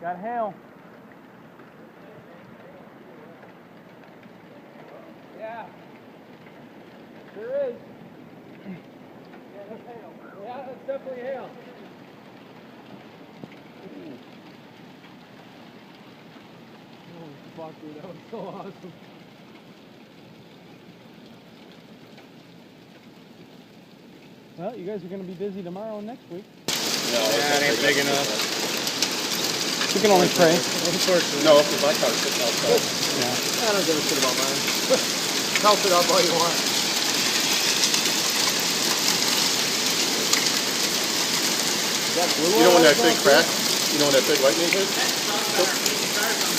Got hail. Yeah. Sure is. Yeah, that's hail. Yeah, that's definitely hail. Oh, fuck, dude, that was so awesome. Well, you guys are going to be busy tomorrow and next week. No, it ain't big enough. You can only pray. Unfortunately. No, because my car's sitting outside. Yeah. I don't give a shit about mine. Help it up all you want. You know when that big crack, you know when that big lightning hit?